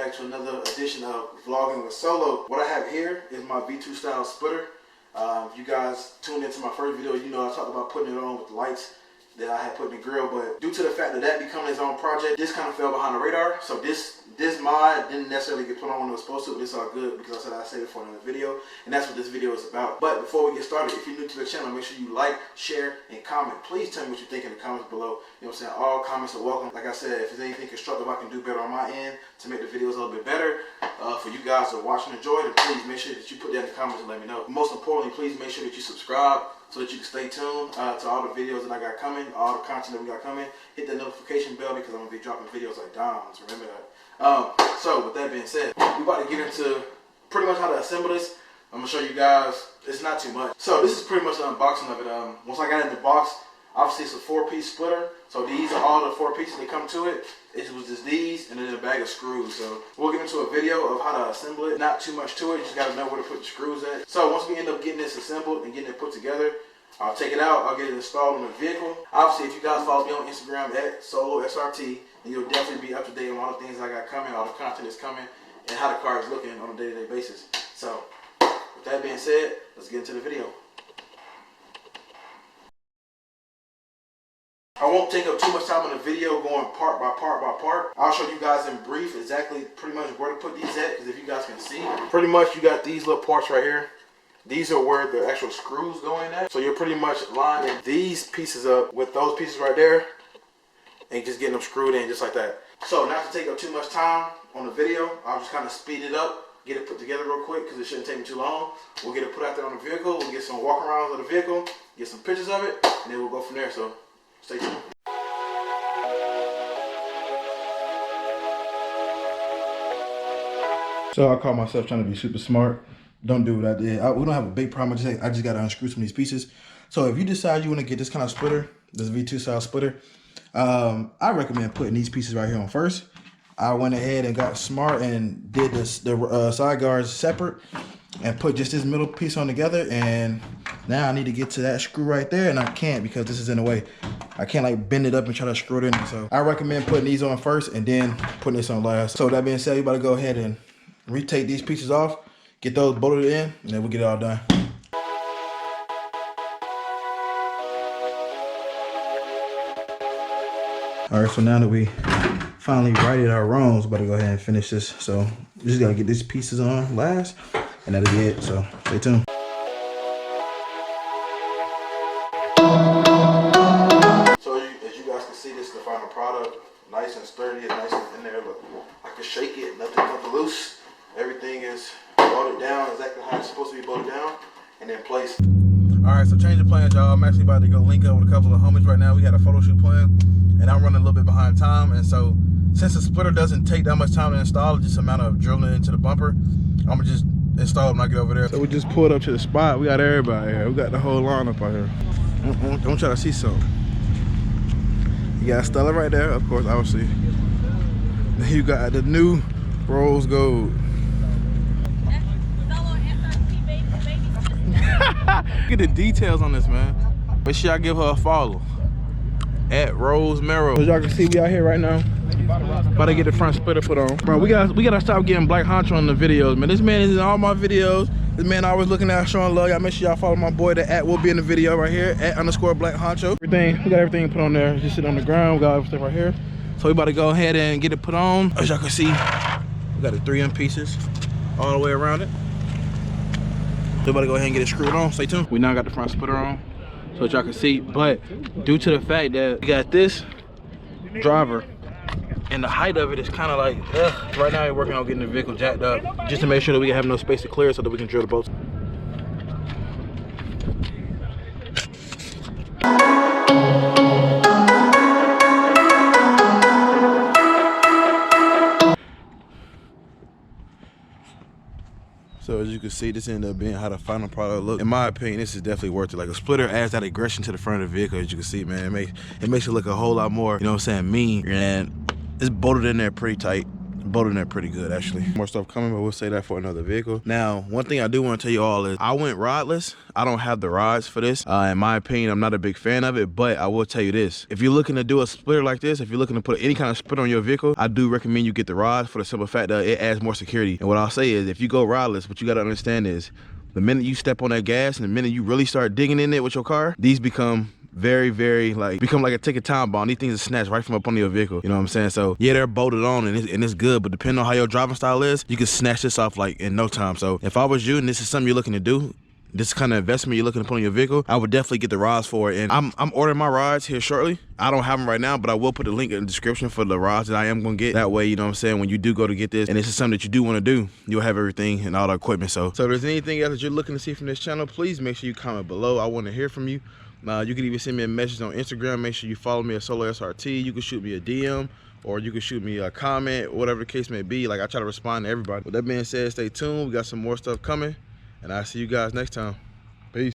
back to another edition of Vlogging with Solo. What I have here is my V2 style splitter. If you guys tuned into my first video, you know I talked about putting it on with the lights that I had put in the grill, but due to the fact that that becoming its own project, this kind of fell behind the radar. So this mod didn't necessarily get put on when it was supposed to, but it's all good because I said I'd save it for another video, and that's what this video is about. But before we get started, if you're new to the channel, make sure you like, share, and comment. Please tell me what you think in the comments below. You know what I'm saying? All comments are welcome. Like I said, if there's anything constructive I can do better on my end to make the videos a little bit better for you guys to watch and enjoy, then please make sure that you put that in the comments and let me know. Most importantly, please make sure that you subscribe so that you can stay tuned to all the videos that I got coming, all the content that we got coming. Hit that notification bell because I'm going to be dropping videos like diamonds. Remember that. So with that being said, we about to get into pretty much how to assemble this. I'm going to show you guys. It's not too much. So this is pretty much the unboxing of it. Once I got it in the box, obviously it's a 4-piece splitter. So these are all the 4 pieces that come to it. It was just these and then a bag of screws. So we'll get into a video of how to assemble it. Not too much to it. You just got to know where to put the screws at. So once we end up getting this assembled and getting it put together, I'll take it out. I'll get it installed in the vehicle. Obviously, if you guys follow me on Instagram at SoloSRT, and you'll definitely be up to date on all the things I got coming, all the content that's coming, and how the car is looking on a day-to-day basis. So with that being said, let's get into the video. I won't take up too much time in the video going part by part by part. I'll show you guys in brief exactly pretty much where to put these at, because if you guys can see, pretty much you got these little parts right here. These are where the actual screws go in at. So you're pretty much lining these pieces up with those pieces right there and just getting them screwed in just like that. So not to take up too much time on the video, I'll just kind of speed it up, get it put together real quick because it shouldn't take me too long. We'll get it put out there on the vehicle, we'll get some walk arounds of the vehicle, get some pictures of it, and then we'll go from there. So stay tuned. So I call myself trying to be super smart. Don't do what I did. We don't have a big problem. I just got to unscrew some of these pieces. So if you decide you want to get this kind of splitter, this V2 style splitter, I recommend putting these pieces right here on first. I went ahead and got smart and did the side guards separate and put just this middle piece on together. And now I need to get to that screw right there, and I can't because this is in the way. I can't like bend it up and try to screw it in. So I recommend putting these on first and then putting this on last. So that being said, you better go ahead and retake these pieces off. Get those bolted in, and then we'll get it all done. All right, so now that we finally righted our wrongs, we're about to go ahead and finish this. So we just gotta get these pieces on last, and that'll be it. So stay tuned. So as you guys can see, this is the final product. Nice and sturdy, nice and in there. Look, I can shake it, nothing loose. Everything is bolted down exactly how it's supposed to be bolted down and then placed. All right, so change of plans, y'all. I'm actually about to go link up with a couple of homies right now. We got a photo shoot plan, and I'm running a little bit behind time. And so since the splitter doesn't take that much time to install, just a amount of drilling into the bumper, I'm gonna just install it when I get over there. So we just pulled up to the spot. We got everybody here. We got the whole line up out here. Don't try to see something. You got Stella right there, of course, obviously. Then you got the new rose gold. Look at the details on this, man. Make sure y'all give her a follow at Rose Mero. As y'all can see, we out here right now. About to get the front splitter put on. Bro, we gotta stop getting Black Honcho on the videos, man. This man is in all my videos. This man always looking at showing love. Y'all make sure y'all follow my boy. The at will be in the video right here at _ Black Honcho. Everything, we got everything put on there. Just sit on the ground. We got everything right here. So we about to go ahead and get it put on. As y'all can see, we got the 3M pieces all the way around it. So we about to go ahead and get it screwed on. Stay tuned. We now got the front splitter on, so that y'all can see. But due to the fact that we got this driver and the height of it is kind of like, right now we're working on getting the vehicle jacked up just to make sure that we have no space to clear so that we can drill the bolts. So as you can see, this ended up being how the final product looked. In my opinion, this is definitely worth it. Like a splitter adds that aggression to the front of the vehicle. As you can see, man, it makes it look a whole lot more, you know what I'm saying, mean. And it's bolted in there pretty tight. bolted in there pretty good actually. More stuff coming, but we'll say that for another vehicle. Now, one thing I do want to tell you all is I went rodless. I don't have the rods for this. In my opinion, I'm not a big fan of it, but I will tell you this. If you're looking to do a splitter like this, if you're looking to put any kind of splitter on your vehicle, I do recommend you get the rods for the simple fact that it adds more security. And what I'll say is if you go rodless, what you got to understand is the minute you step on that gas and the minute you really start digging in it with your car, these become very, very become like a ticket time bomb. These things are snatched right from up under your vehicle. You know what I'm saying? So yeah, they're bolted on and it's good, but depending on how your driving style is, you can snatch this off like in no time. So if I was you and this is something you're looking to do, this kind of investment you're looking to put on your vehicle, I would definitely get the rods for it. And I'm ordering my rods here shortly. I don't have them right now, but I will put a link in the description for the rods that I am going to get. That way, you know what I'm saying, when you do go to get this, and this is something that you do want to do, you'll have everything and all the equipment. So if there's anything else that you're looking to see from this channel, please make sure you comment below. I want to hear from you. You can even send me a message on Instagram. Make sure you follow me at Solo SRT. You can shoot me a DM or you can shoot me a comment, whatever the case may be. Like, I try to respond to everybody. With that being said, stay tuned. We got some more stuff coming, and I'll see you guys next time.